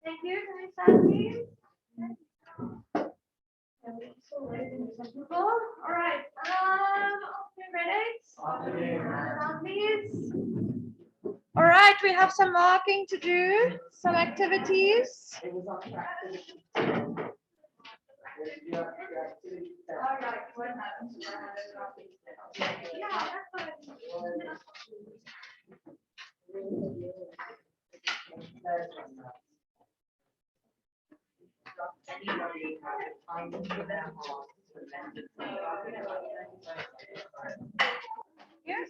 Thank you. Can we start, please? All right. Grade 8. Please. All right, we have some marking to do, some activities. All right, what happens when I have a copy? Yeah, that's what Anybody have time for them or yes.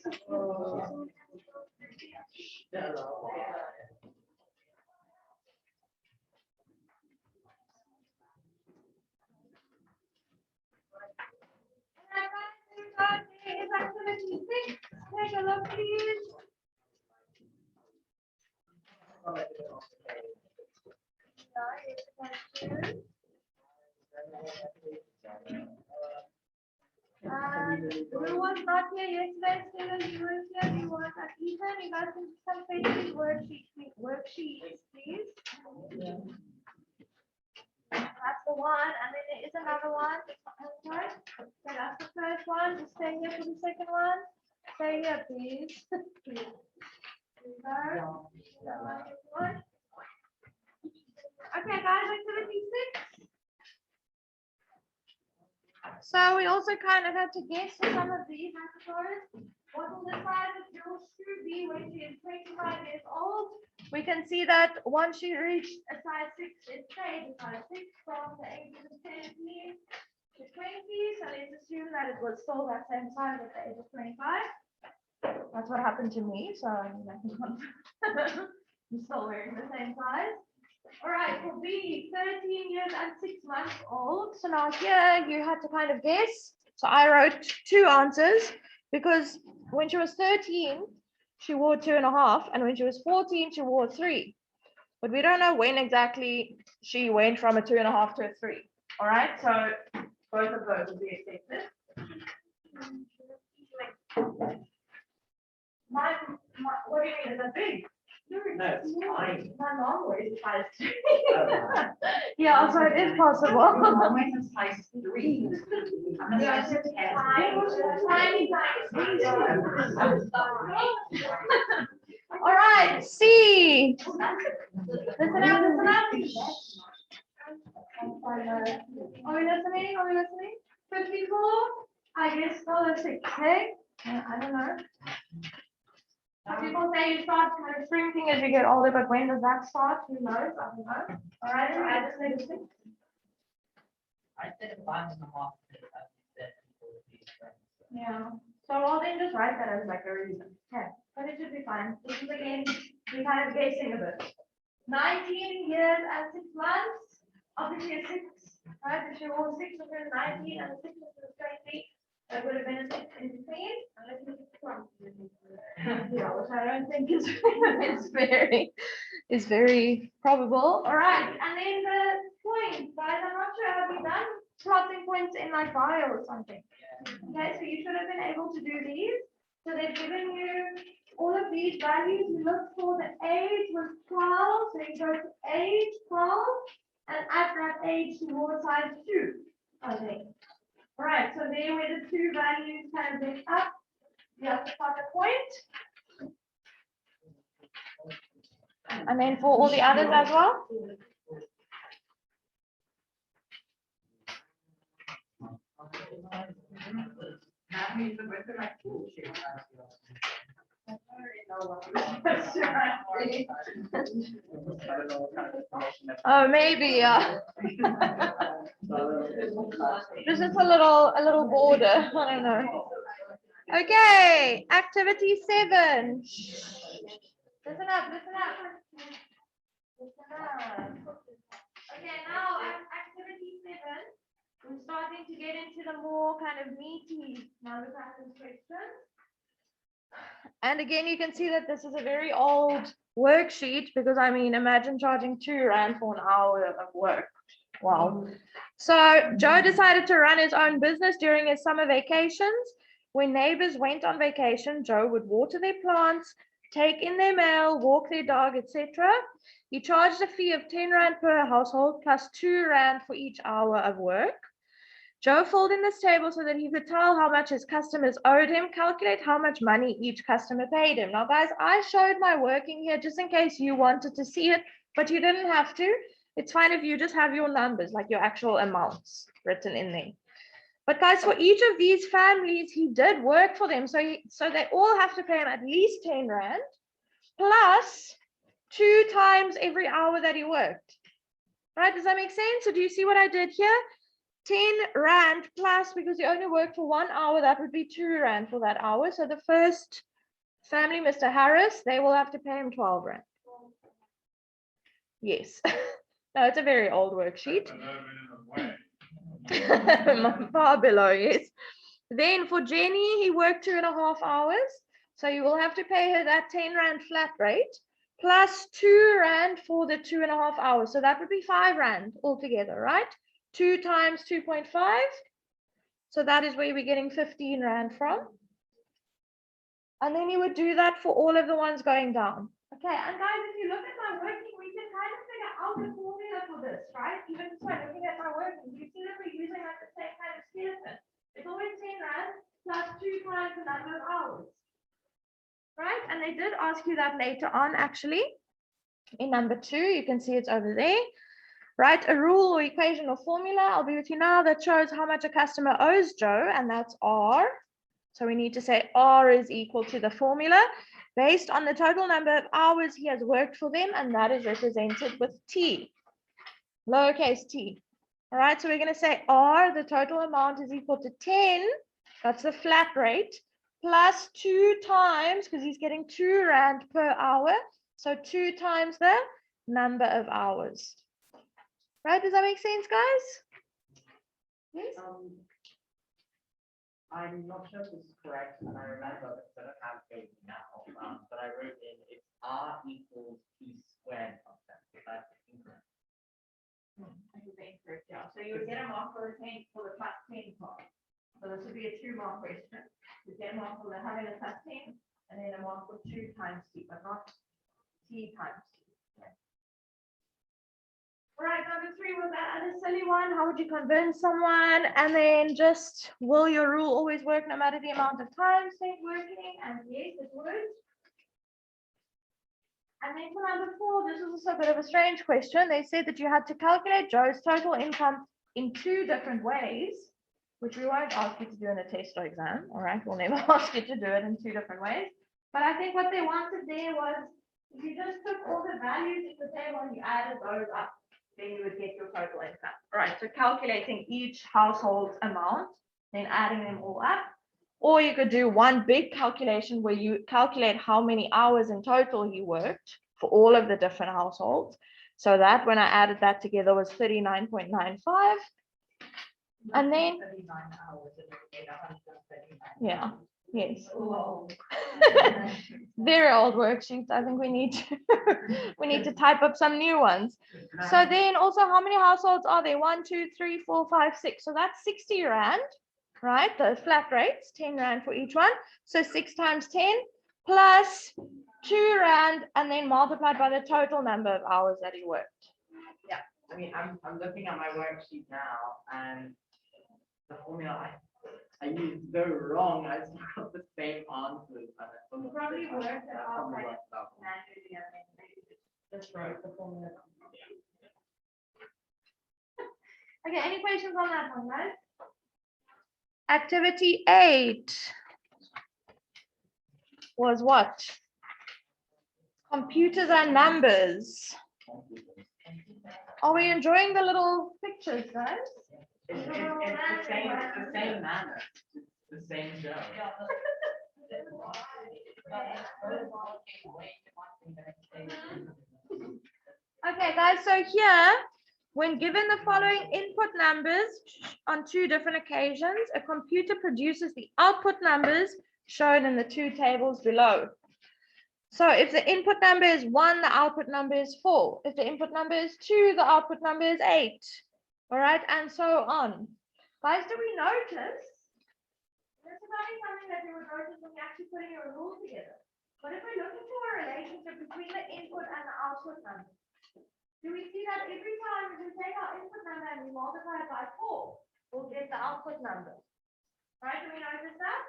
Is activity 6. Take a look, please. Who was not here yesterday? Still, you were here. You were at Ethan. You guys can some faces worksheets, please. That's the one, and then there is another one. Okay, so that's the first one. Just stay here for the second one. Stay here, please. Okay, guys, activity 6. So we also kind of had to guess for some of these, I suppose. What will the size of your shoe be when she is 25 years old? We can see that once she reached a size 6, it stayed a size 6 from the ages of 10 to 20. So let's assume that it was still that same size at the age of 25. That's what happened to me. So I'm still wearing the same size. All right, for B, 13 years and 6 months old. So now here you had to kind of guess. So I wrote 2 answers because when she was 13, she wore 2.5, and when she was 14, she wore 3. But we don't know when exactly she went from a 2.5 to a 3. All right, so both of those will be accepted. What do you mean? Is that big? No, it's fine. My mom wears size 3. Yeah, so it is possible. Mine is size 3. Yeah, it's tiny. All right, C. Listen up. Are we listening? 54. I guess scholarship. Okay. I don't know. Some people say you start kind of shrinking as you get older, but when does that start? Who knows? I don't know. All right, so I just need to think. I said 5.5. Yeah. So I'll then just write that as like a reason. Okay. But it should be fine. This is again, we're kind of guessing a bit. 19 years and 6 months. Obviously a 6, right? If she wore 6 of her 19 and 6 of her 20, that would have been a 6 in between. Unless you yeah, which I don't think is very probable. All right, and then the points, guys. I'm not sure, have you done plotting points in like bio or something? Okay, so you should have been able to do these. So they've given you all of these values. You look for the age was 12, so you go to age 12, and at that age you wore size 2. Okay. All right, so there where the 2 values kind of mix up, you have to plot a point. And then for all the others as well. That means the rest of my tool shape. Oh, maybe, yeah. This is a little border. I don't know. Okay, activity 7. Listen up. Okay, now activity 7. We're starting to get into the more kind of meaty number patterns questions. And again, you can see that this is a very old worksheet because I mean, imagine charging 2 Rand for an hour of work. Wow. So Joe decided to run his own business during his summer vacations. When neighbors went on vacation, Joe would water their plants, take in their mail, walk their dog, etc. He charged a fee of 10 Rand per household plus 2 Rand for each hour of work. Joe filled in this table so that he could tell how much his customers owed him, calculate how much money each customer paid him. Now, guys, I showed my working here just in case you wanted to see it, but you didn't have to. It's fine if you just have your numbers, like your actual amounts written in there. But guys, for each of these families, he did work for them. So they all have to pay him at least 10 Rand plus 2 times every hour that he worked. Right? Does that make sense? So do you see what I did here? 10 Rand plus, because you only work for 1 hour, that would be 2 Rand for that hour. So the first family, Mr. Harris, they will have to pay him 12 Rand. Yes. No, it's a very old worksheet. Far below, yes. Then for Jenny, he worked 2.5 hours. So you will have to pay her that 10 Rand flat rate plus 2 Rand for the 2.5 hours. So that would be 5 Rand altogether, right? 2 times 2.5. So that is where we're getting 15 Rand from. And then you would do that for all of the ones going down. Okay, and guys, if you look at my working, we can kind of figure out the formula for this, right? Even just by looking at my working, you see that we're using like the same kind of skeleton. It's always 10 Rand plus 2 times the number of hours. Right? And they did ask you that later on, actually. In number 2, you can see it's over there. Write a rule or equation or formula. I'll be with you now that shows how much a customer owes Joe, and that's R. So we need to say R is equal to the formula based on the total number of hours he has worked for them, and that is represented with T, lowercase t. All right, so we're going to say R, the total amount is equal to 10, that's the flat rate, plus 2 times, because he's getting 2 Rand per hour, so 2 times the number of hours. Right, does that make sense, guys? Yes? I'm not sure if this is correct, and I remember that I don't have it now, but I wrote in it's R equals T squared something. That's incorrect. I think that's incorrect, yeah. So you would get a mark for the plus 10 part. So this would be a 2-mark question. You get a mark for having a plus 10, and then a mark for 2 times T, but not T times T. All right, number 3 was that other silly one. How would you convince someone? And then just, will your rule always work no matter the amount of time spent working? And yes, it would. And then for number 4, this was also a bit of a strange question. They said that you had to calculate Joe's total income in 2 different ways, which we won't ask you to do in a test or exam. All right, we'll never ask you to do it in 2 different ways. But I think what they wanted there was, if you just took all the values in the table and you added those up, then you would get your total income. All right, so calculating each household's amount, then adding them all up. Or you could do one big calculation where you calculate how many hours in total he worked for all of the different households. So that when I added that together was 39.95. And then 39 hours and 139. yeah, yes. Very old worksheets. I think we need to type up some new ones. So then also, how many households are there? 1, 2, 3, 4, 5, 6. So that's 60 Rand, right? The flat rates, 10 Rand for each one. So 6 times 10 plus 2 Rand, and then multiplied by the total number of hours that he worked. Yeah, I mean, I'm looking at my worksheet now, and the formula I used so wrong. I still got the same answers. You probably worked it out manually, and then just wrote the formula. Okay, any questions on that one, guys? Activity 8 was what? Computers and numbers. Are we enjoying the little pictures, guys? It's the same manner. It's the same show. Okay, guys, so here, when given the following input numbers on 2 different occasions, a computer produces the output numbers shown in the 2 tables below. So if the input number is 1, the output number is 4. If the input number is 2, the output number is 8. All right, and so on. Guys, do we notice? This is only something that you would notice when you're actually putting your rule together. But if we're looking for a relationship between the input and the output number, do we see that every time we take our input number and we multiply it by 4, we'll get the output number? Right? Do we notice that?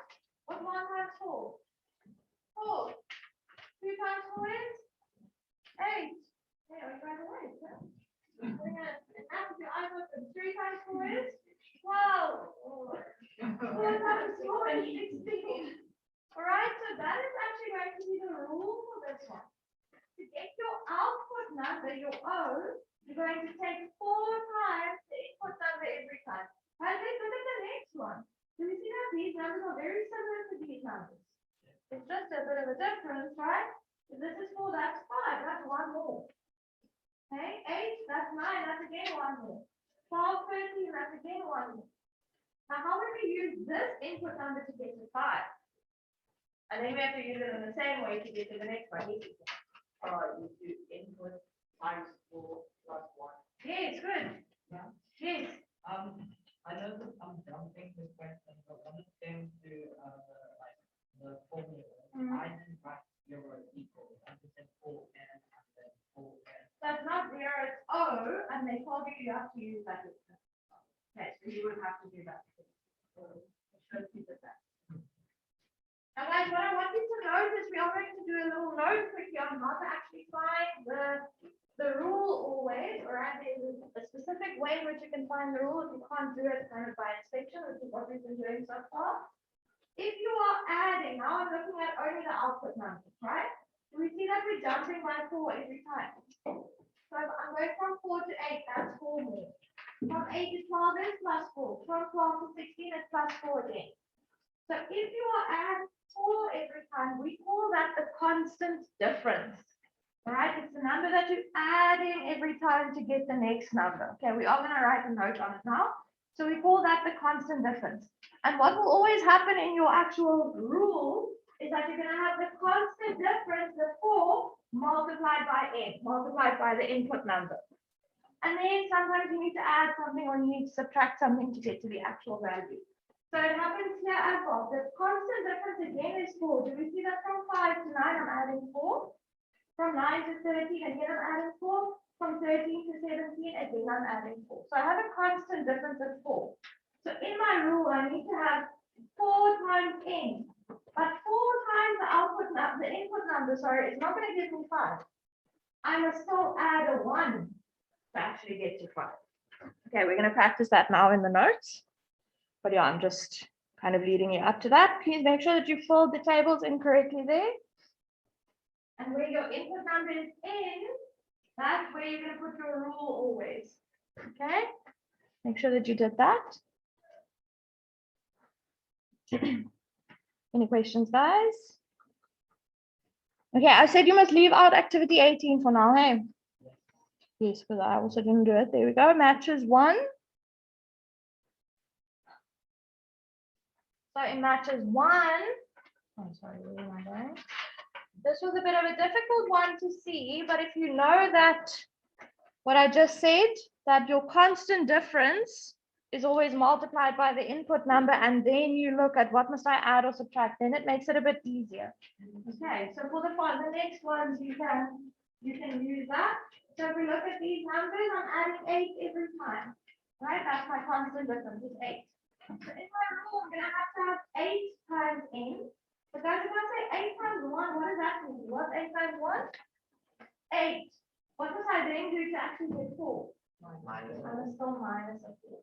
What's 1 times 4? 4. 2 times 4 is 8. Yeah, we got away. We're gonna have your eyes open. 3 times 4 is 12. 4 times 4 is 16. All right, so that is actually going to be the rule for this one. To get your output number, your O, you're going to take 4 times the input number every time. And then look at the next one. Do you see that these numbers are very similar to these numbers? It's just a bit of a difference, right? If this is 4, that's 5, that's 1 more. Okay, 8, that's 9, that's again 1 more. 12, 13, that's again 1 more. Now, how would we use this input number to get to 5? And then we have to use it in the same way to get to the next one. You do input times 4 plus 1. Yes, good. Yeah. Yes. I know that I'm jumping the question, but when it came to the formula, I didn't write 0 equals. I just said 4n and then 4n. That's not 0, it's O, and they told you have to use that. Okay, so you would have to do that. So it shows you that. Now guys, what I want you to know is we are going to do a little note quickly on how to actually find the rule always, or there's a specific way in which you can find the rule if you can't do it kind of by inspection, which is what we've been doing so far. If you are adding, now I'm looking at only the output numbers, right? We see that we're jumping by 4 every time. So if I'm going from 4 to 8, that's 4 more. From 8 to 12 is plus 4. From 12 to 16 is plus 4 again. So if you are adding 4 every time, we call that the constant difference. All right, it's the number that you're adding every time to get the next number. Okay, we are going to write a note on it now. So we call that the constant difference. And what will always happen in your actual rule is that you're going to have the constant difference, the 4 multiplied by n, multiplied by the input number. And then sometimes you need to add something or you need to subtract something to get to the actual value. So it happens here as well. The constant difference again is 4. Do we see that from 5 to 9, I'm adding 4. From 9 to 13, again, I'm adding 4. From 13 to 17, again, I'm adding 4. So I have a constant difference of 4. So in my rule, I need to have 4 times n. But 4 times the output number, the input number, sorry, is not going to give me 5. I must still add a 1 to actually get to 5. Okay, we're going to practice that now in the notes. But yeah, I'm just kind of leading you up to that. Please make sure that you fold the tables incorrectly there. And where your input number is in, that's where you're going to put your rule always. Okay? Make sure that you did that. Any questions, guys? Okay, I said you must leave out activity 18 for now, hey? Yes, because I also didn't do it. There we go. Matches 1. So in matches 1, oh, sorry, where am I going? This was a bit of a difficult one to see, but if you know that what I just said, that your constant difference is always multiplied by the input number, and then you look at what must I add or subtract, then it makes it a bit easier. Okay, so for the next ones, you can use that. So if we look at these numbers, I'm adding 8 every time, right? That's my constant difference, is 8. So in my rule, I'm going to have 8 times n. But guys, if I say 8 times 1, what does that mean? What's 8 times 1? 8. What must I then do to actually get 4? I must still minus a 4.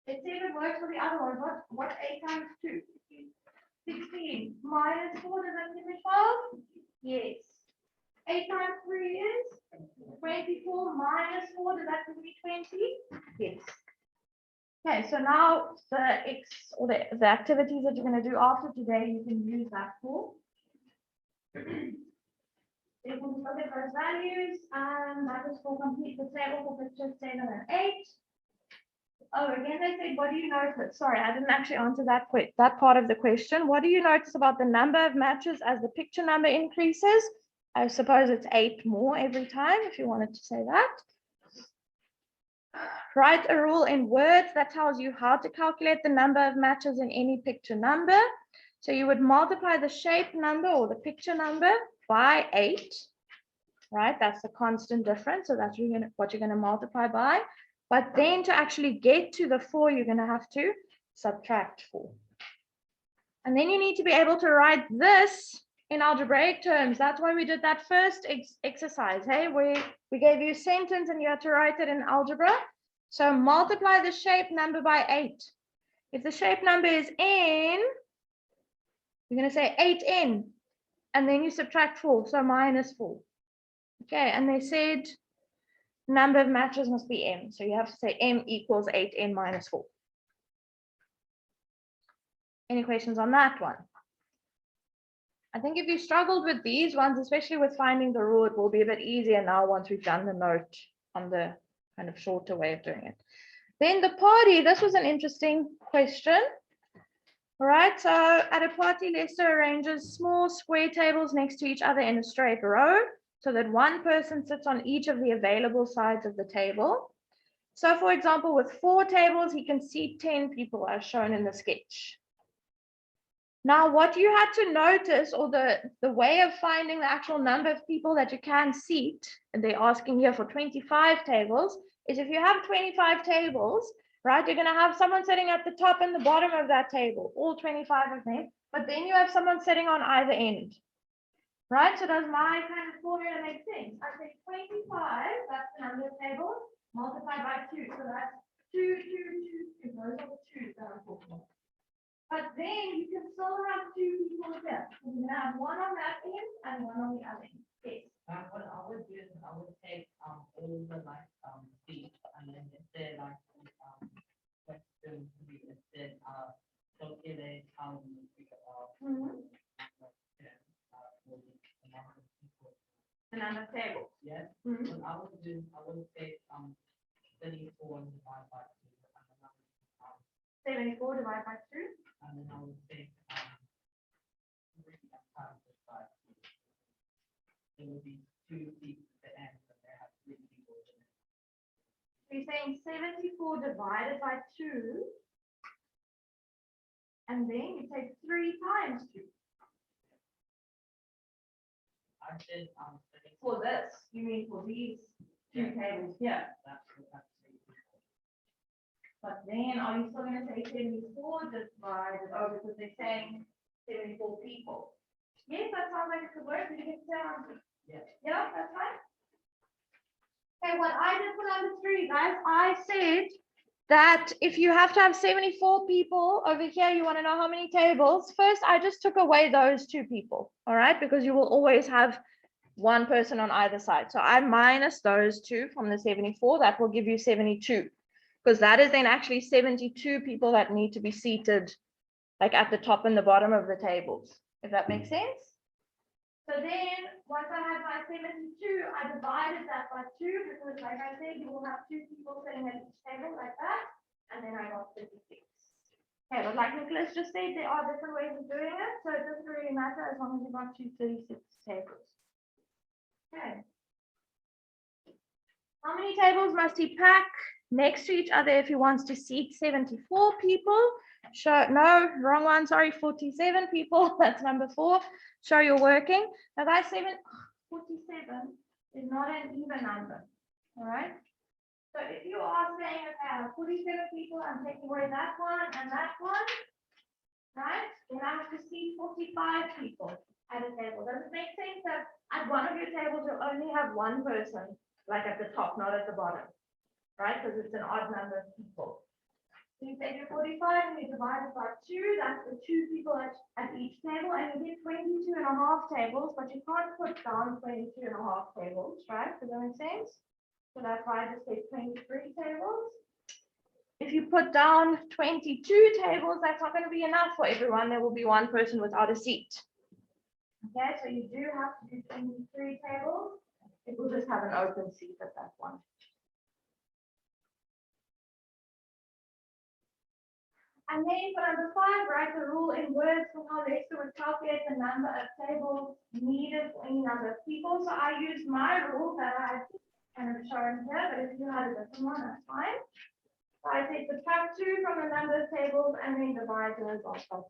Let's see if it works for the other one. What's 8 times 2? 16. Minus 4, does that give me 12? Yes. 8 times 3 is 24. Minus 4, does that give me 20? Yes. Okay, so now the activities that you're going to do after today, you can use that for. You can look at those values, and that is for complete the table for pictures 7 and 8. Oh, again, they said, what do you notice? Sorry, I didn't actually answer that part of the question. What do you notice about the number of matches as the picture number increases? I suppose it's 8 more every time, if you wanted to say that. Write a rule in words that tells you how to calculate the number of matches in any picture number. So you would multiply the shape number or the picture number by 8, right? That's the constant difference. So that's what you're going to multiply by. But then to actually get to the 4, you're going to have to subtract 4. And then you need to be able to write this in algebraic terms. That's why we did that first exercise, hey? We gave you a sentence and you had to write it in algebra. So multiply the shape number by 8. If the shape number is n, you're going to say 8n, and then you subtract 4, so minus 4. Okay, and they said number of matches must be m, so you have to say m equals 8n minus 4. Any questions on that one? I think if you struggled with these ones, especially with finding the rule, it will be a bit easier now once we've done the note on the kind of shorter way of doing it. Then the party, this was an interesting question. All right, so at a party, Lester arranges small square tables next to each other in a straight row so that one person sits on each of the available sides of the table. So for example, with 4 tables, he can seat 10 people as shown in the sketch. Now, what you had to notice, or the way of finding the actual number of people that you can seat, and they're asking here for 25 tables, is if you have 25 tables, right, you're going to have someone sitting at the top and the bottom of that table, all 25 of them, but then you have someone sitting on either end, right? So does my kind of formula make sense? I say 25, that's the number of tables, multiplied by 2, so that's 2, 2, 2, 2, those are the 2s that I'm talking about. But then you can still have 2 people here. You're going to have one on that end and one on the other end. Yes. What I would do is I would take all the seats and then instead question to be instead calculate how you figure out The number of tables. Yes. What I would do is I would take 34 and divide by 2 and then 74 divided by 2. and then I would take 3 times the 5. It would be 2 seats at the end, but they have 3 people in it. So you're saying 74 divided by 2, and then you take 3 times 2. I said For this, you mean for these 2 tables here. That's 3 people. But then are you still going to say 74 divided over, because they're saying 74 people? Yes, that sounds like it could work. Did you get the answer? Yes. Yeah, that's fine. Okay, what I did for number 3, guys, I said that if you have to have 74 people over here, you want to know how many tables. First, I just took away those 2 people, all right, because you will always have one person on either side. So I minus those 2 from the 74. That will give you 72, because that is then actually 72 people that need to be seated like at the top and the bottom of the tables, if that makes sense. So then once I had my 72, I divided that by 2, because like I said, you will have 2 people sitting at each table like that, and then I got 36. Okay, but like Nicholas just said, there are different ways of doing it, so it doesn't really matter as long as you got 36 tables. Okay. How many tables must he pack next to each other if he wants to seat 74 people? Show, no, wrong one, sorry, 47 people. That's number 4. Show you're working. Now guys, 47 is not an even number. All right. So if you are saying, okay, I have 47 people, I'm taking away that one and that one, right? Then I have to seat 45 people at a table. Does it make sense that at one of your tables you'll only have one person, like at the top, not at the bottom, right? Because it's an odd number of people. So you take your 45 and you divide it by 2, that's the 2 people at each table, and you get 22 and a half tables, but you can't put down 22 and a half tables, right? Does that make sense? So that's why I just say 23 tables. If you put down 22 tables, that's not going to be enough for everyone. There will be one person without a seat. Okay, so you do have to do 23 tables. It will just have an open seat at that one. And then for number 5, write the rule in words for how Lester would calculate the number of tables needed for any number of people. So I used my rule that I kind of shown here, but if you had a different one, that's fine. So I say subtract 2 from the number of tables and then divide those off by 2.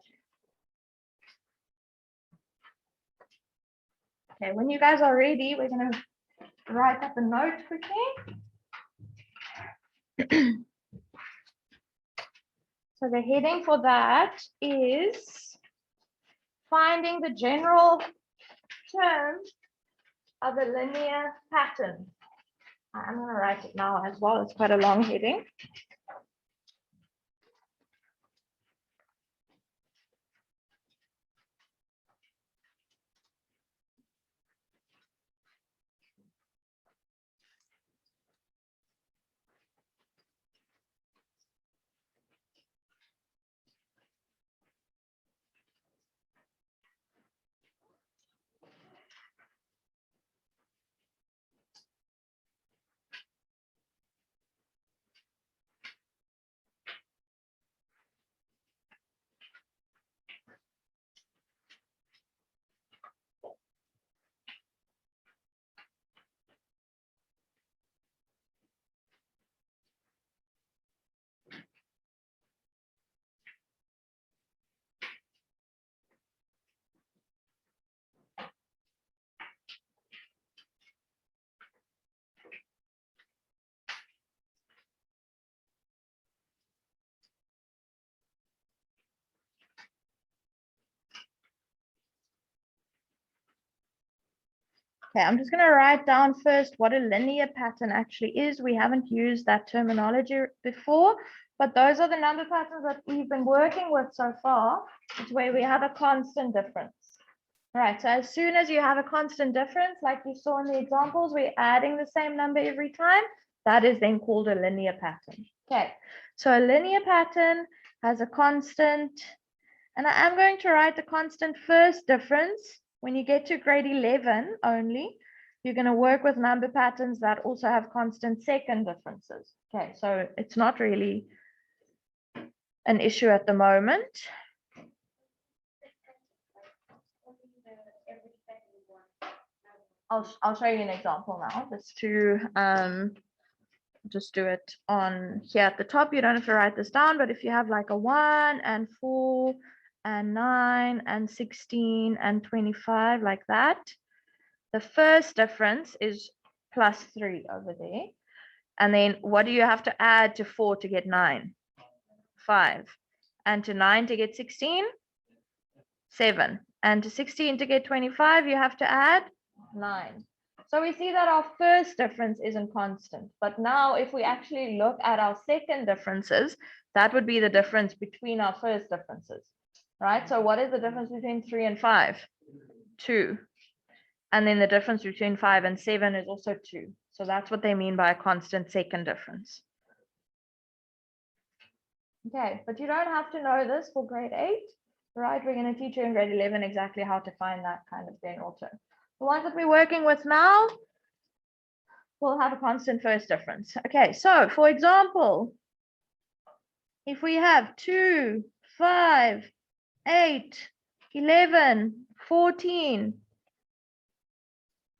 Okay, when you guys are ready, we're going to write up a note quickly. So the heading for that is finding the general term of a linear pattern. I'm going to write it now as well. It's quite a long heading. Okay, I'm just going to write down first what a linear pattern actually is. We haven't used that terminology before, but those are the number patterns that we've been working with so far. It's where we have a constant difference. Right, so as soon as you have a constant difference, like you saw in the examples, we're adding the same number every time. That is then called a linear pattern. Okay, so a linear pattern has a constant, and I am going to write the constant first difference. When you get to grade 11 only, you're going to work with number patterns that also have constant second differences. Okay, so it's not really an issue at the moment. I'll show you an example now, just do it on here at the top. You don't have to write this down, but if you have like a 1 and 4 and 9 and 16 and 25 like that, the first difference is +3 over there. And then what do you have to add to 4 to get 9? 5. And to 9 to get 16? 7. And to 16 to get 25, you have to add 9. So we see that our first difference isn't constant. But now if we actually look at our second differences, that would be the difference between our first differences, right? So what is the difference between 3 and 5? 2. And then the difference between 5 and 7 is also 2. So that's what they mean by a constant second difference. Okay, but you don't have to know this for grade 8, right? We're going to teach you in grade 11 exactly how to find that kind of general term. The ones that we're working with now will have a constant first difference. Okay, so for example, if we have 2, 5, 8, 11, 14.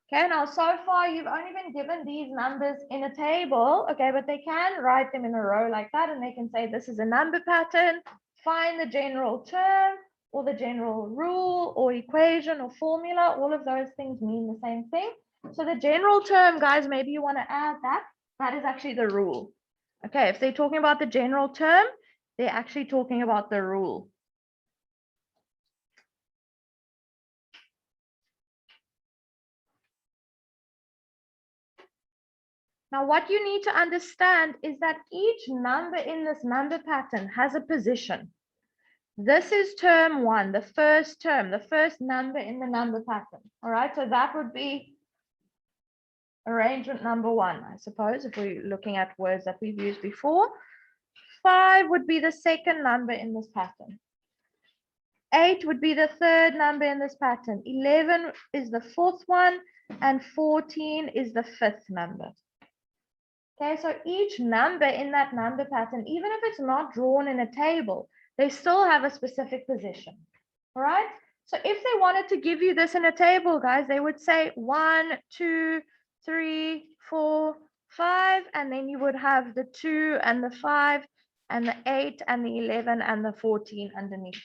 Okay, now so far you've only been given these numbers in a table, okay, but they can write them in a row like that, and they can say this is a number pattern, find the general term, or the general rule, or equation, or formula. All of those things mean the same thing. So the general term, guys, maybe you want to add that. That is actually the rule. Okay, if they're talking about the general term, they're actually talking about the rule. Now, what you need to understand is that each number in this number pattern has a position. This is term 1, the first term, the first number in the number pattern. All right, so that would be arrangement number 1, I suppose, if we're looking at words that we've used before. 5 would be the second number in this pattern. 8 would be the third number in this pattern. 11 is the fourth one, and 14 is the fifth number. Okay, so each number in that number pattern, even if it's not drawn in a table, they still have a specific position. All right, so if they wanted to give you this in a table, guys, they would say 1, 2, 3, 4, 5, and then you would have the 2 and the 5 and the 8 and the 11 and the 14 underneath.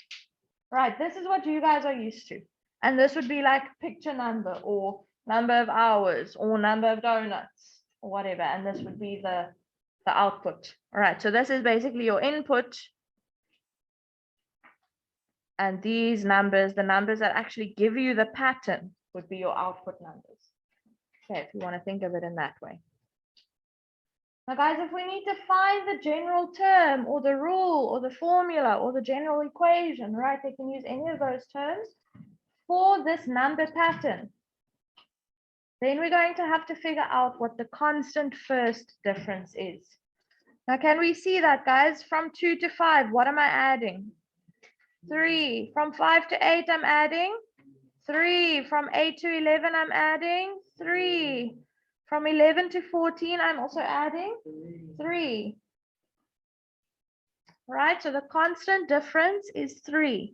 Right, this is what you guys are used to. And this would be like picture number or number of hours or number of donuts or whatever. And this would be the output. All right, so this is basically your input. And these numbers, the numbers that actually give you the pattern, would be your output numbers. Okay, if you want to think of it in that way. Now, guys, if we need to find the general term or the rule or the formula or the general equation, right, they can use any of those terms for this number pattern. Then we're going to have to figure out what the constant first difference is. Now, can we see that, guys? From 2 to 5, what am I adding? 3. From 5 to 8, I'm adding 3. From 8 to 11, I'm adding 3. From 11 to 14, I'm also adding 3. Right, so the constant difference is 3.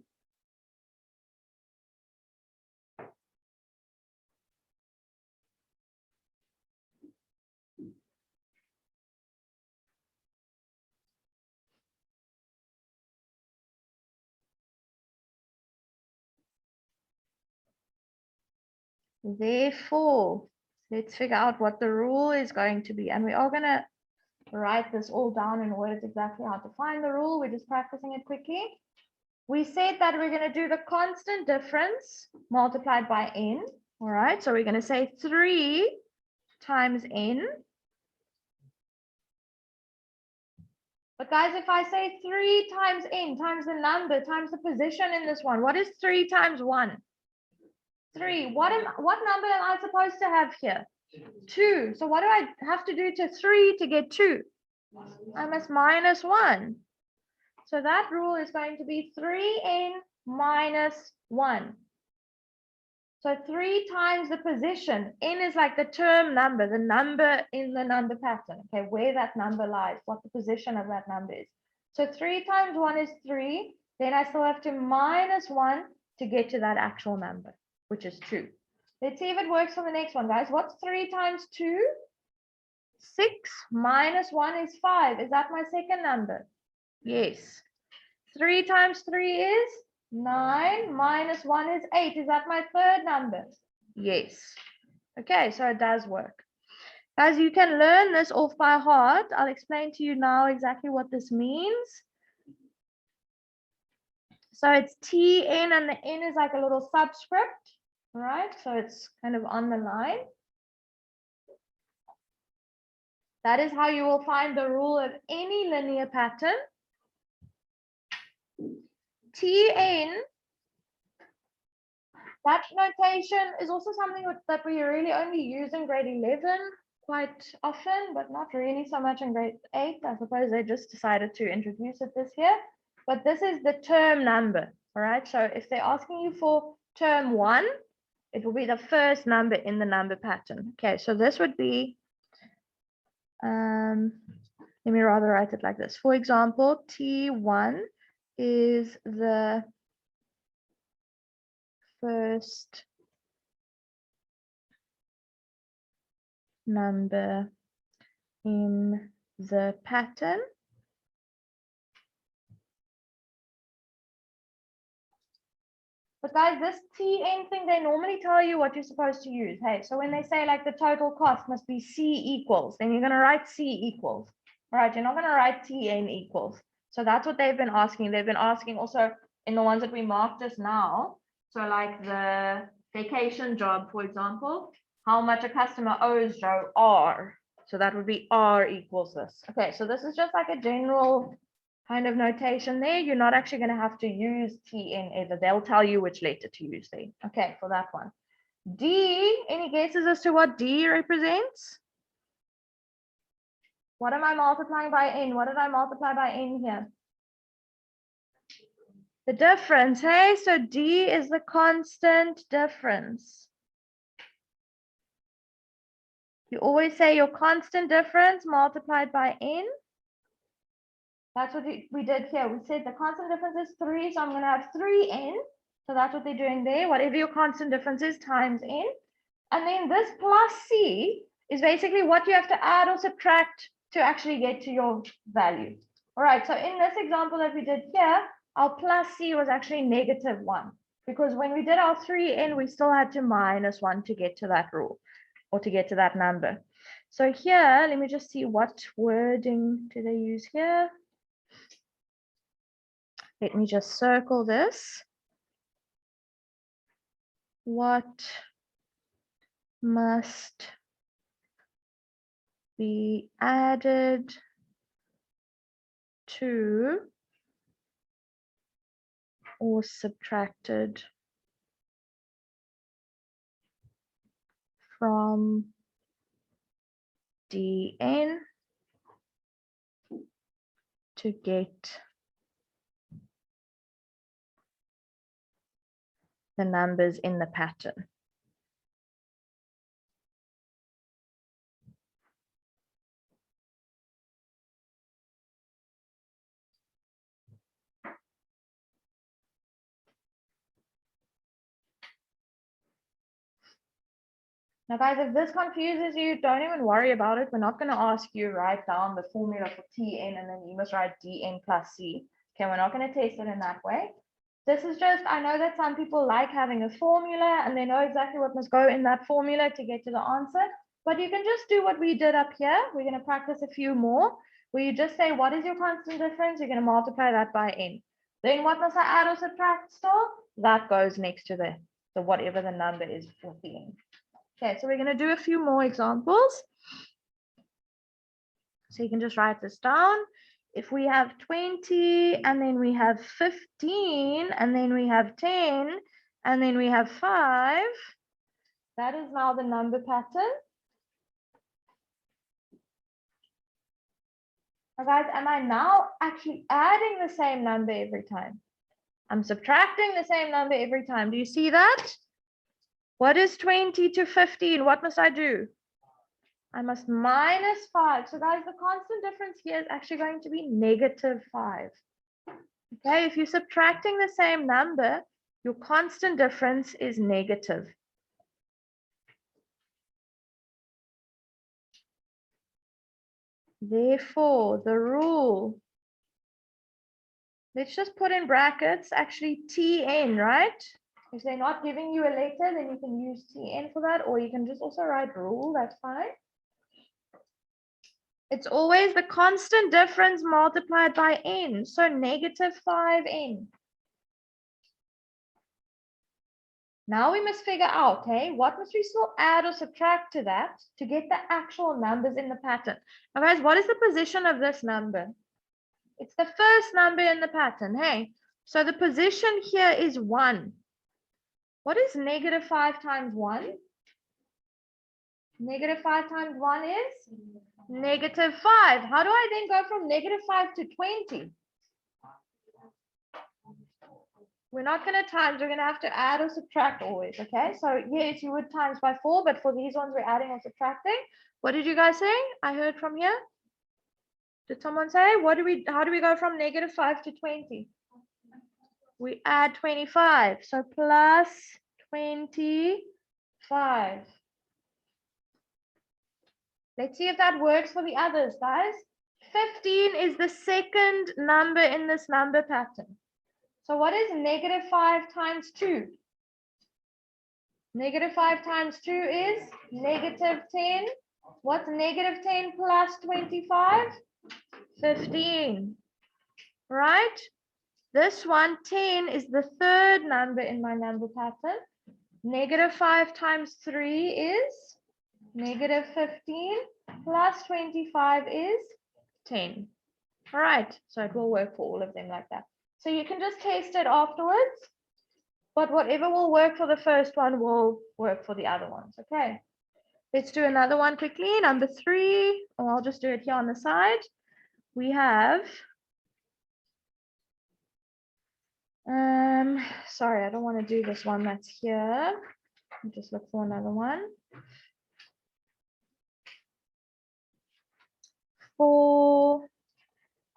Therefore, let's figure out what the rule is going to be. And we are going to write this all down in words exactly how to find the rule. We're just practicing it quickly. We said that we're going to do the constant difference multiplied by n. All right, so we're going to say 3 times n. But guys, if I say 3 times n times the number times the position in this one, what is 3 times 1? 3. What number am I supposed to have here? 2. So what do I have to do to 3 to get 2? I must minus 1. So that rule is going to be 3n minus 1. So 3 times the position. N is like the term number, the number in the number pattern. Okay, where that number lies, what the position of that number is. So 3 times 1 is 3. Then I still have to minus 1 to get to that actual number, which is 2. Let's see if it works for the next one, guys. What's 3 times 2? 6 minus 1 is 5. Is that my second number? Yes. 3 times 3 is 9 minus 1 is 8. Is that my third number? Yes. Okay, so it does work. Guys, you can learn this off by heart. I'll explain to you now exactly what this means. So it's Tn and the n is like a little subscript, right? So it's kind of on the line. That is how you will find the rule of any linear pattern. Tn, that notation is also something that we really only use in grade 11 quite often, but not really so much in grade 8. I suppose they just decided to introduce it this year. But this is the term number, all right? So if they're asking you for term 1, it will be the first number in the number pattern. Okay, so this would be, let me rather write it like this. For example, T1 is the first number in the pattern. But guys, this Tn thing, they normally tell you what you're supposed to use. Hey, so when they say like the total cost must be C equals, then you're going to write C equals. All right, you're not going to write Tn equals. So that's what they've been asking. They've been asking also in the ones that we marked just now. So like the vacation job, for example, how much a customer owes Joe R. So that would be R equals this. Okay, so this is just like a general kind of notation there. You're not actually going to have to use Tn ever. They'll tell you which letter to use there. Okay, for that one. D, any guesses as to what D represents? What am I multiplying by n? What did I multiply by n here? The difference, hey? So D is the constant difference. You always say your constant difference multiplied by n. That's what we did here. We said the constant difference is 3, so I'm going to have 3n. So that's what they're doing there. Whatever your constant difference is times n. And then this plus c is basically what you have to add or subtract to actually get to your value. All right, so in this example that we did here, our plus c was actually -1. because when we did our 3n, we still had to minus 1 to get to that rule or to get to that number. So here, let me just see what wording do they use here. Let me just circle this. What must be added to or subtracted from dn to get the numbers in the pattern. Now guys, if this confuses you, don't even worry about it. We're not going to ask you to write down the formula for Tn and then you must write Dn plus C. Okay, we're not going to test it in that way. This is just, I know that some people like having a formula and they know exactly what must go in that formula to get to the answer. But you can just do what we did up here. We're going to practice a few more where you just say, what is your constant difference? You're going to multiply that by n. Then what must I add or subtract still? That goes next to the whatever the number is for the n. Okay, so we're going to do a few more examples. So you can just write this down. If we have 20 and then we have 15 and then we have 10 and then we have 5, that is now the number pattern. Now guys, am I now actually adding the same number every time? I'm subtracting the same number every time. Do you see that? What is 20 to 15? What must I do? I must minus 5. So guys, the constant difference here is actually going to be negative 5. Okay, if you're subtracting the same number, your constant difference is negative. Therefore, the rule, let's just put in brackets, actually Tn, right? If they're not giving you a letter, then you can use Tn for that, or you can just also write rule, that's fine. It's always the constant difference multiplied by n, so negative 5n. Now we must figure out, okay, what must we still add or subtract to that to get the actual numbers in the pattern? Now guys, what is the position of this number? It's the first number in the pattern, hey? So the position here is 1. What is negative 5 times 1? Negative 5 times 1 is? Negative 5. How do I then go from negative 5 to 20? We're not going to times, we're going to have to add or subtract always, okay? So yes, you would times by 4, but for these ones, we're adding or subtracting. What did you guys say? I heard from here. Did someone say, how do we go from negative 5 to 20? We add 25, so plus 25. Let's see if that works for the others, guys. 15 is the second number in this number pattern. So what is negative 5 times 2? Negative 5 times 2 is negative 10. What's negative 10 plus 25? 15. Right? This one, 10, is the third number in my number pattern. Negative 5 times 3 is negative 15 plus 25 is 10. All right, so it will work for all of them like that. So you can just test it afterwards, but whatever will work for the first one will work for the other ones, okay? Let's do another one quickly, number 3, or I'll just do it here on the side. We have, sorry, I don't want to do this one that's here. I'll just look for another one. 4,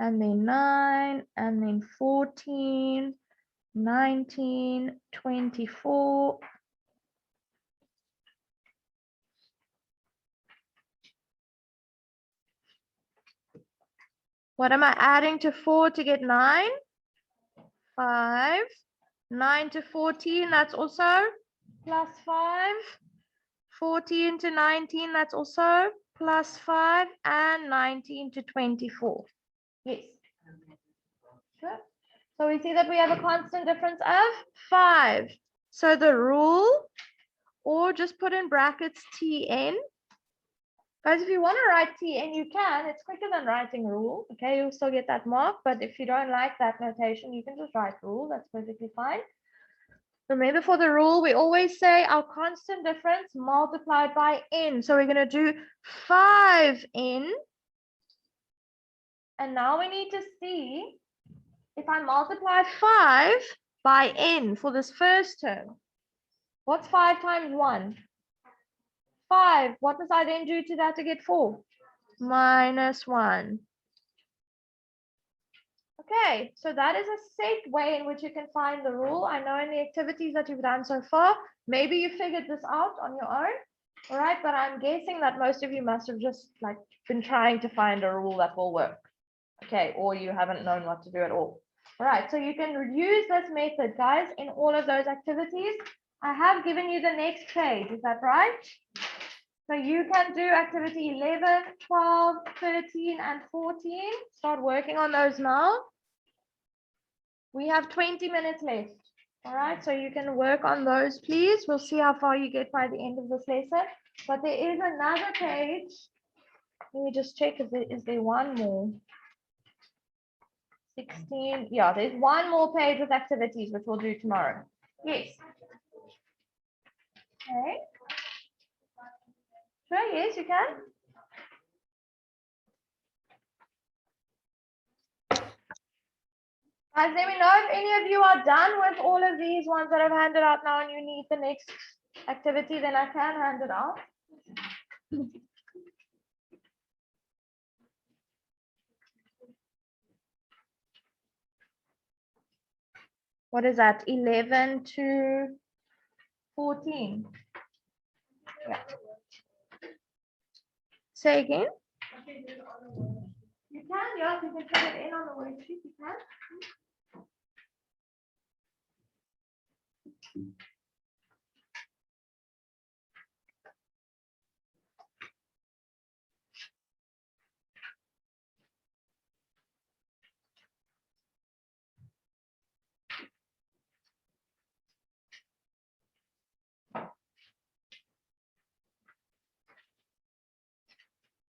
and then 9, and then 14, 19, 24. What am I adding to 4 to get 9? 5. 9 to 14, that's also plus 5. 14 to 19, that's also plus 5. And 19 to 24. Yes. Sure. So we see that we have a constant difference of 5. So the rule, or just put in brackets Tn. Guys, if you want to write Tn, you can. It's quicker than writing rule. Okay, you'll still get that mark. But if you don't like that notation, you can just write rule. That's perfectly fine. Remember, for the rule, we always say our constant difference multiplied by n. So we're going to do 5n. And now we need to see if I multiply 5 by n for this first term. What's 5 times 1? 5. What must I then do to that to get 4? Minus 1. Okay, so that is a set way in which you can find the rule. I know in the activities that you've done so far, maybe you figured this out on your own. All right, but I'm guessing that most of you must have just like been trying to find a rule that will work. Okay, or you haven't known what to do at all. All right, so you can use this method, guys, in all of those activities. I have given you the next page, is that right? So you can do activity 11, 12, 13, and 14. Start working on those now. We have 20 minutes left. All right, so you can work on those, please. We'll see how far you get by the end of this lesson. But there is another page. Let me just check if there is one more. 16. Yeah, there's one more page with activities, which we'll do tomorrow. Yes. Okay. Sure, yes, you can. Guys, let me know if any of you are done with all of these ones that I've handed out now and you need the next activity, then I can hand it out. What is that? 11 to 14. Yeah. Say again. You can, yeah, you can put it in on the worksheet, you can.